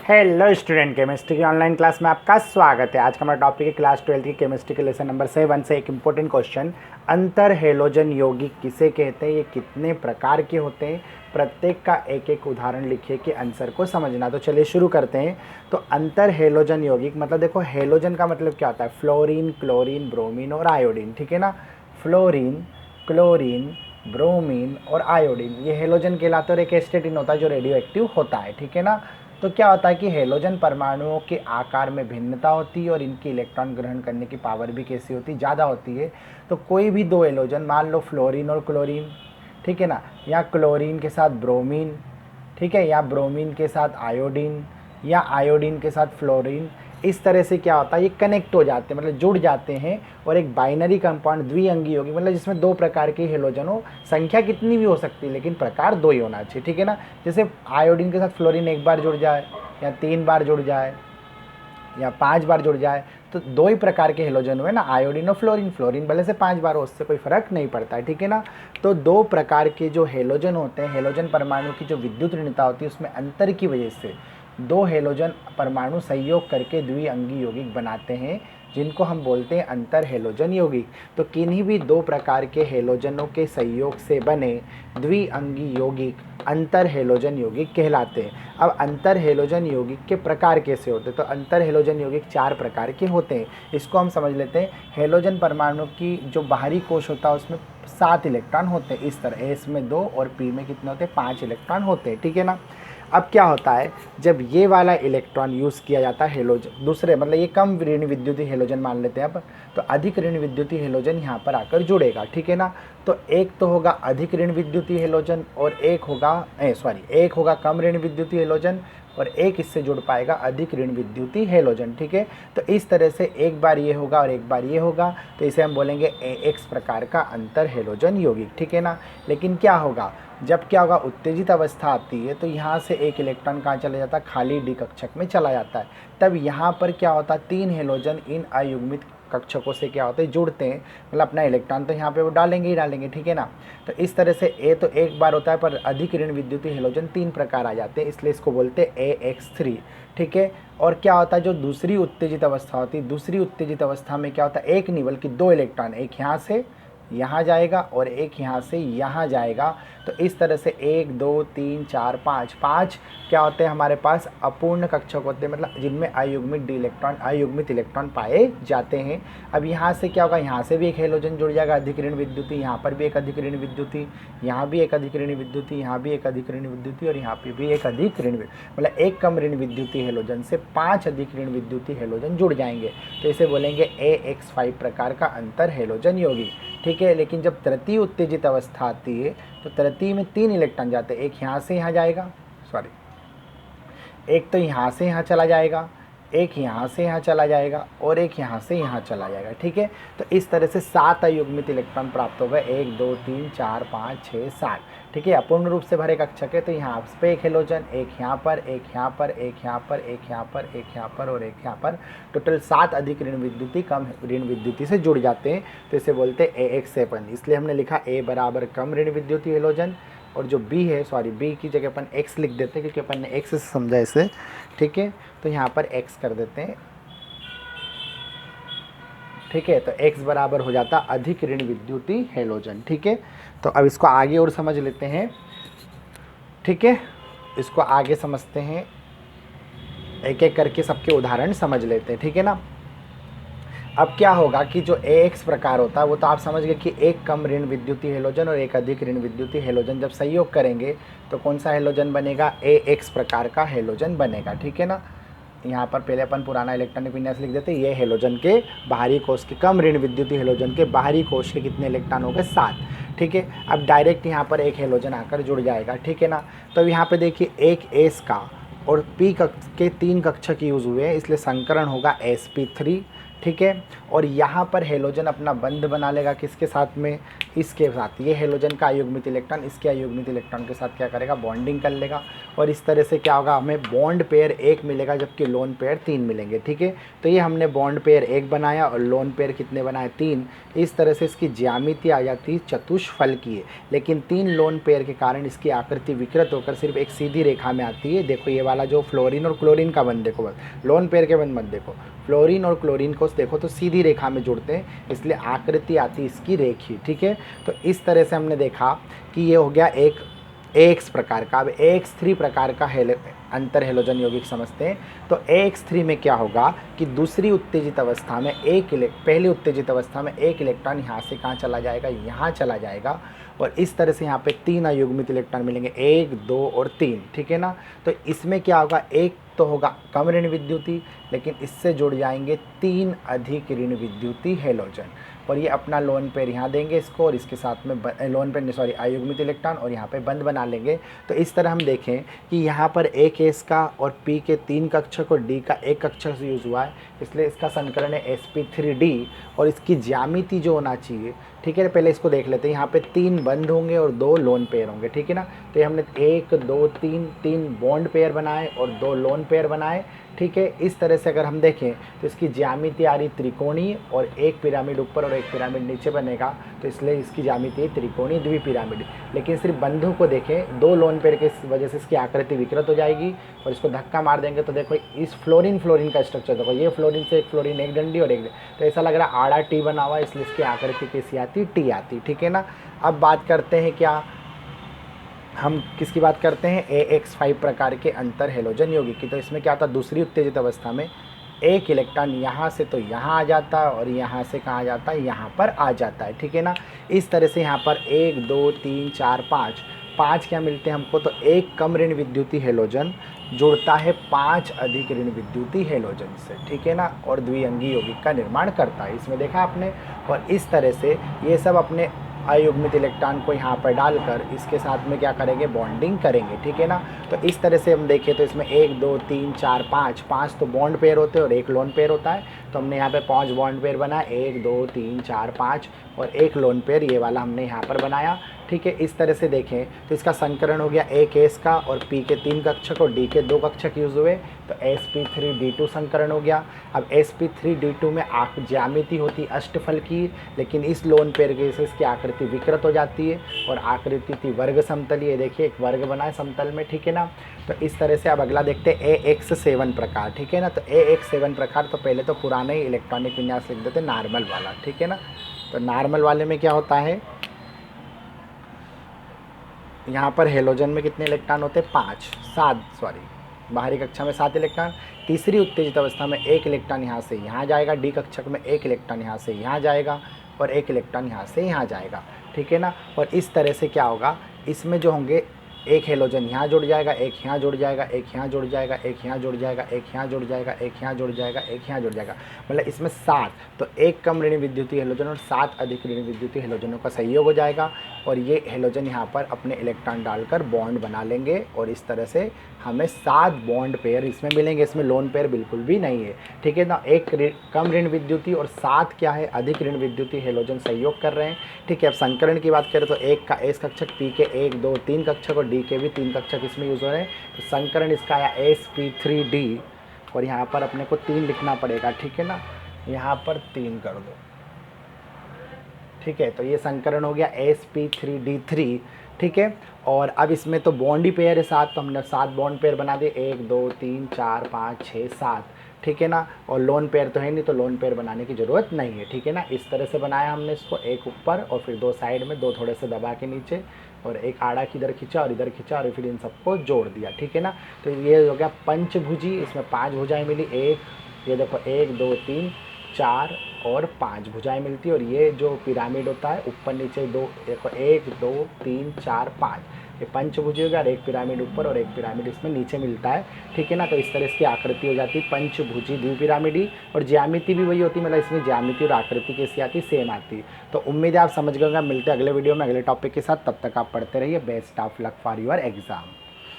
Hello student, chemistry की online class में आपका स्वागत है। आज का हमारा टॉपिक है क्लास 12 की केमिस्ट्री के लेसन नंबर 7 से एक इम्पोर्टेंट क्वेश्चन, अंतर हेलोजन यौगिक किसे कहते हैं, ये कितने प्रकार के होते हैं, प्रत्येक का एक एक उदाहरण लिखिए कि आंसर को समझना। तो चलिए शुरू करते हैं। तो अंतर हेलोजन यौगिक मतलब देखो, हेलोजन का मतलब क्या होता है, फ्लोरीन, क्लोरीन, ब्रोमीन और आयोडीन, ठीक है ना। फ्लोरीन, क्लोरीन, ब्रोमीन और आयोडीन ये हेलोजन कहलाते हैं और एक एस्टेटिन होता है जो रेडियो एक्टिव होता है, ठीक है ना। तो क्या होता है कि हेलोजन परमाणुओं के आकार में भिन्नता होती है और इनकी इलेक्ट्रॉन ग्रहण करने की पावर भी कैसी होती है, ज़्यादा होती है। तो कोई भी दो हेलोजन, मान लो फ्लोरीन और क्लोरीन, ठीक है ना, या क्लोरीन के साथ ब्रोमीन, ठीक है, या ब्रोमीन के साथ आयोडीन, या आयोडीन के साथ फ्लोरीन, इस तरह से क्या होता है, ये कनेक्ट हो जाते हैं, मतलब जुड़ जाते हैं और एक बाइनरी कंपाउंड द्विअंगी होगी, मतलब जिसमें दो प्रकार के हेलोजन हो। संख्या कितनी भी हो सकती है लेकिन प्रकार दो ही होना चाहिए, ठीक है ना। जैसे आयोडीन के साथ फ्लोरीन एक बार जुड़ जाए, या 3 बार जुड़ जाए, या 5 बार जुड़ जाए, तो दो ही प्रकार के हेलोजन हुए ना, आयोडीन और फ्लोरीन। फ्लोरीन भले से 5 बार हो, उससे कोई फर्क नहीं पड़ता है, ठीक है ना। तो दो प्रकार के जो हेलोजन होते हैं, हेलोजन परमाणु की जो विद्युत ऋणता होती है उसमें अंतर की वजह से दो हेलोजन परमाणु संयोग करके द्विअंगी यौगिक बनाते हैं, जिनको हम बोलते हैं अंतर हेलोजन यौगिक। तो किन्हीं भी दो प्रकार के हेलोजनों के संयोग से बने द्विअंगी यौगिक अंतर हेलोजन यौगिक कहलाते हैं। अब अंतर हेलोजन यौगिक के प्रकार कैसे होते हैं, तो अंतर हेलोजन यौगिक 4 प्रकार के होते हैं। इसको हम समझ लेते हैं। हेलोजन परमाणु की जो बाहरी कोश होता है उसमें 7 इलेक्ट्रॉन होते हैं, इस तरह एस में 2 और पी में कितने होते हैं, 5 इलेक्ट्रॉन होते हैं, ठीक है ना। अब क्या होता है, जब ये वाला इलेक्ट्रॉन यूज़ किया जाता है हेलोजन दूसरे, मतलब ये कम ऋण विद्युतीय हेलोजन मान लेते हैं अब, तो अधिक ऋण विद्युतीय हेलोजन यहाँ पर आकर जुड़ेगा, ठीक है ना। तो एक तो होगा अधिक ऋण विद्युतीय हेलोजन और एक होगा कम ऋण विद्युतीय हेलोजन और एक इससे जुड़ पाएगा अधिक ऋण विद्युतीय हेलोजन, ठीक है। तो इस तरह से एक बार ये होगा और एक बार ये होगा, तो इसे हम बोलेंगे AX प्रकार का अंतर हेलोजन यौगिक, ठीक है ना। लेकिन क्या होगा, जब क्या होगा, उत्तेजित अवस्था आती है तो यहाँ से एक इलेक्ट्रॉन कहाँ चला जाता है, खाली डी कक्षक में चला जाता है। तब यहाँ पर क्या होता है, 3 हेलोजन इन अयुग्मित कक्षकों से क्या होते हैं, जुड़ते हैं, मतलब अपना इलेक्ट्रॉन तो यहाँ पे वो डालेंगे ही डालेंगे, ठीक है ना। तो इस तरह से ए तो एक बार होता है, पर अधिक ऋण विद्युतीय हेलोजन 3 प्रकार आ जाते हैं, इसलिए इसको बोलते हैं AX3, ठीक है। और क्या होता है, जो दूसरी उत्तेजित अवस्था होती है, दूसरी उत्तेजित अवस्था में क्या होता है, एक नहीं बल्कि 2 इलेक्ट्रॉन, एक यहाँ से यहाँ जाएगा और एक यहाँ से यहाँ जाएगा। तो इस तरह से 1 2 3 4 5 क्या होते हैं हमारे पास, अपूर्ण कक्षक होते हैं, मतलब जिनमें अयुग्मित इलेक्ट्रॉन पाए जाते हैं। अब यहाँ से क्या होगा, यहाँ से भी एक हेलोजन जुड़ जाएगा अधिक ऋण विद्युती, यहाँ पर भी एक अधिक ऋण विद्युती, यहाँ भी एक अधिक ऋण विद्युती, यहाँ भी एक अधिक ऋण विद्युती और यहाँ पे भी एक अधिक ऋण, मतलब एक कम ऋण विद्युती हेलोजन से 5 अधिक ऋण विद्युती हेलोजन जुड़ जाएंगे। तो इसे बोलेंगे AX5 प्रकार का अंतर हेलोजन यौगिक, ठीक है। लेकिन जब तृतीय उत्तेजित अवस्था आती है तो तृतीय में 3 इलेक्ट्रॉन जाते हैं, एक यहाँ से यहाँ जाएगा, एक तो यहाँ से यहाँ चला जाएगा, एक यहाँ से यहाँ चला जाएगा और एक यहाँ से यहाँ चला जाएगा, ठीक है। तो इस तरह से 7 अयुग्मित इलेक्ट्रॉन प्राप्त हो गए, 1 2 3 4 5 6 7, ठीक है। अपूर्ण रूप से भरे कक्षक है, तो यहाँ पे एक हेलोजन, एक यहाँ पर, एक यहाँ पर, एक यहाँ पर, एक यहाँ पर, एक यहाँ पर और एक यहाँ पर, टोटल 7 अधिक ऋण विद्युती कम ऋण विद्युती से जुड़ जाते हैं। तो इसे बोलते हैं AX7, इसलिए हमने लिखा A बराबर कम ऋण विद्युती हेलोजन, और जो B है, B की जगह अपन X लिख देते हैं क्योंकि अपन ने X से समझा इसे, ठीक है। तो यहाँ पर X कर देते हैं, ठीक है। तो X बराबर हो जाता अधिक ऋण विद्युती हेलोजन, ठीक है। तो अब इसको आगे और समझ लेते हैं, ठीक है। इसको आगे समझते हैं, एक एक करके सबके उदाहरण समझ लेते हैं, ठीक है ना। अब क्या होगा कि जो AX प्रकार होता है वो तो आप समझ गए कि एक कम ऋण विद्युती हेलोजन और एक अधिक ऋण विद्युती हेलोजन जब संयोग करेंगे तो कौन सा हेलोजन बनेगा, AX प्रकार का हेलोजन बनेगा, ठीक है ना। यहाँ पर पहले अपन पुराना इलेक्ट्रॉनिक विन्यास लिख देते हैं, ये हेलोजन के बाहरी कोश के, कम ऋण विद्युती हेलोजन के बाहरी कोश के कितने इलेक्ट्रॉन हो गए, 7, ठीक है। अब डायरेक्ट यहाँ पर एक हेलोजन आकर जुड़ जाएगा, ठीक है ना। तो यहाँ पे देखिए एक एस का और P के 3 कक्षक यूज़ हुए हैं, इसलिए संकरण होगा sp3, ठीक है। और यहाँ पर हेलोजन अपना बंध बना लेगा किसके साथ में, इसके साथ। ये हेलोजन का अयुग्मित इलेक्ट्रॉन इसके अयुग्मित इलेक्ट्रॉन के साथ क्या करेगा, बॉन्डिंग कर लेगा और इस तरह से क्या होगा, हमें बॉन्ड पेयर 1 मिलेगा जबकि लोन पेयर 3 मिलेंगे। ठीक है, तो ये हमने बॉन्ड पेयर 1 बनाया और लोन पेयर कितने बनाए, 3। इस तरह से इसकी ज्यामिति आ जाती है चतुष्फल की है, लेकिन 3 लोन पेयर के कारण इसकी आकृति विकृत होकर सिर्फ एक सीधी रेखा में आती है। देखो ये वाला जो फ्लोरीन और क्लोरीन का बंद देखो, बस लोन पेयर के बंद मत देखो, फ्लोरीन और क्लोरीन को देखो तो सीधी रेखा में जुड़ते हैं, इसलिए आकृति आती है इसकी रेखी। ठीक है, तो इस तरह से हमने देखा कि ये हो गया एक AX प्रकार का। अब AX3 प्रकार का अंतर हेलोजन यौगिक समझते हैं। तो AX3 में क्या होगा कि दूसरी उत्तेजित अवस्था में पहली उत्तेजित अवस्था में एक इलेक्ट्रॉन यहाँ से कहाँ चला जाएगा, यहाँ चला जाएगा, और इस तरह से यहाँ पे 3 अयुग्मित इलेक्ट्रॉन मिलेंगे, 1, 2 और 3। ठीक है ना, तो इसमें क्या होगा, एक तो होगा कम ऋण विद्युती, लेकिन इससे जुड़ जाएंगे 3 अधिक ऋण विद्युती हेलोजन, और ये अपना लोन पेयर यहाँ देंगे इसको, और इसके साथ में लोन पेयर सॉरी अयुग्मित इलेक्ट्रॉन, और यहाँ पे बंद बना लेंगे। तो इस तरह हम देखें कि यहाँ पर एक S का और P के 3 कक्षक और D का 1 कक्षक से यूज़ हुआ है, इसलिए इसका संकरण है sp3d, और इसकी ज्यामिति जो होना चाहिए। ठीक है, पहले इसको देख लेते हैं। यहाँ पे 3 बंद होंगे और 2 लोन पेयर होंगे। ठीक है ना, तो ये हमने 1, 2, 3 बॉन्ड पेयर बनाए और 2 लोन पेयर बनाए। ठीक है, इस तरह से अगर हम देखें तो इसकी ज्यामिति आ रही त्रिकोणीय, और एक पिरामिड ऊपर और एक पिरामिड नीचे बनेगा, तो इसलिए इसकी ज्यामिति त्रिकोणीय द्विपिरामिड। लेकिन सिर्फ बंधों को देखें, 2 लोन पेयर के वजह से इसकी आकृति विकृत हो जाएगी, और इसको धक्का मार देंगे तो देखो इस फ्लोरीन का स्ट्रक्चर देखो, ये फ्लोरीन से एक फ्लोरीन, एक डंडी और एक, तो ऐसा लग रहा है आड़ा टी बना हुआ है, इसलिए इसकी आकृति कैसी आती, टी आती। ठीक है ना, अब बात करते हैं क्या, हम किसकी बात करते हैं, AX5 प्रकार के अंतर हेलोजन यौगिक की। तो इसमें क्या होता है, दूसरी उत्तेजित अवस्था में एक इलेक्ट्रॉन यहाँ से तो यहाँ आ जाता है, और यहाँ से कहाँ आ जाता है, यहाँ पर आ जाता है। ठीक है ना, इस तरह से यहाँ पर 1, 2, 3, 4, 5 क्या मिलते हैं हमको, तो एक कम ऋण विद्युती हेलोजन जुड़ता है 5 अधिक ऋण विद्युती हेलोजन से। ठीक है ना, और द्विअंगी यौगिक का निर्माण करता है, इसमें देखा आपने। और इस तरह से ये सब अपने अयुग्मित इलेक्ट्रॉन को यहाँ पर डालकर इसके साथ में क्या करेंगे, बॉन्डिंग करेंगे। ठीक है ना, तो इस तरह से हम देखें तो इसमें 1, 2, 3, 4, 5 तो बॉन्ड पेयर होते हैं और एक लोन पेयर होता है। तो हमने यहाँ पे 5 बॉन्ड पेयर बनाया, 1, 2, 3, 4, 5, और एक लोन पेयर ये वाला हमने यहाँ पर बनाया। ठीक है, इस तरह से देखें तो इसका संकरण हो गया एक S का, और P के 3 कक्षक और D के 2 कक्षक यूज़ हुए, तो sp3d2 संकरण हो गया। अब sp3d2 में ज्यामिति होती अष्टफल की, लेकिन इस लोन पेयर के से इसकी आकृति विकृत हो जाती है, और आकृति थी वर्ग समतली, ये देखिए एक वर्ग बना है समतल में। ठीक है ना, तो इस तरह से अब अगला देखते हैं AX7 प्रकार। ठीक है ना, तो AX7 प्रकार, तो पहले तो पुराने ही इलेक्ट्रॉनिक विन्यास लिख देते नॉर्मल वाला। ठीक है ना, तो नॉर्मल वाले में क्या होता है, यहाँ पर हेलोजन में कितने इलेक्ट्रॉन होते हैं, 7 बाहरी कक्षा में 7 इलेक्ट्रॉन। तीसरी उत्तेजित अवस्था में एक इलेक्ट्रॉन यहाँ से यहाँ जाएगा, डी कक्षक में एक इलेक्ट्रॉन यहाँ से यहाँ जाएगा, और एक इलेक्ट्रॉन यहाँ से यहाँ जाएगा। ठीक है ना, और इस तरह से क्या होगा, इसमें जो होंगे एक हेलोजन यहाँ जुड़ जाएगा, एक यहाँ जुड़ जाएगा, एक यहाँ जुड़ जाएगा, एक यहाँ जुड़ जाएगा, एक यहाँ जुड़ जाएगा, एक यहाँ जुड़ जाएगा, एक यहाँ जुड़ जाएगा, मतलब इसमें 7। तो एक कम ऋण विद्युतीय हेलोजन और 7 अधिक ऋण विद्युतीय हेलोजनों का संयोग हो जाएगा, और ये हेलोजन यहाँ पर अपने इलेक्ट्रॉन डालकर बॉन्ड बना लेंगे, और इस तरह से हमें 7 बॉन्ड पेयर इसमें मिलेंगे। इसमें लोन पेयर बिल्कुल भी नहीं है। ठीक है ना, एक कम ऋण विद्युतीय और 7 क्या है, अधिक ऋण विद्युतीय हेलोजन संयोग कर रहे हैं। ठीक है, अब संकरण की बात करें तो एक का S कक्षक, P के 1, 2, 3 कक्षक और D के भी 3 कक्षक इसमें यूज़ हो रहे हैं। तो संकरण इसका आया sp3d, और यहाँ पर अपने को 3 लिखना पड़ेगा। ठीक है ना, यहाँ पर 3 कर दो। ठीक है, तो ये संकरण हो गया sp3d3। ठीक है, और अब इसमें तो बॉन्ड ही पेयर है 7, तो हमने 7 बॉन्ड पेयर बना दिए, 1, 2, 3, 4, 5, 6, 7। ठीक है ना, और लोन पेयर तो है नहीं, तो लोन पेयर बनाने की ज़रूरत नहीं है। ठीक है ना, इस तरह से बनाया हमने इसको, एक ऊपर और फिर 2 साइड में, 2 थोड़े से दबा के नीचे, और एक आड़ा की इधर खींचा और इधर खींचा, और फिर इन सबको जोड़ दिया। ठीक है ना, तो ये हो गया पंचभुजी। इसमें 5 भुजाएँ मिली, ये देखो 1, 2, 3, 4 और 5 भुजाएं मिलती है। और ये जो पिरामिड होता है ऊपर नीचे 2, देखो 1, 2, 3, 4, 5, ये पंचभुजी हो गया, और एक पिरामिड ऊपर और एक पिरामिड इसमें नीचे मिलता है। ठीक है ना, तो इस तरह इसकी आकृति हो जाती है पंचभुजी द्विपिरामिडी, और ज्यामिति भी वही होती है, मतलब इसमें ज्यामिति और आकृति कैसी आती है, सेम आती है। तो उम्मीद है आप समझ गए होंगे। मिलते हैं अगले वीडियो में अगले टॉपिक के साथ, तब तक आप पढ़ते रहिए। Best of luck for your exam.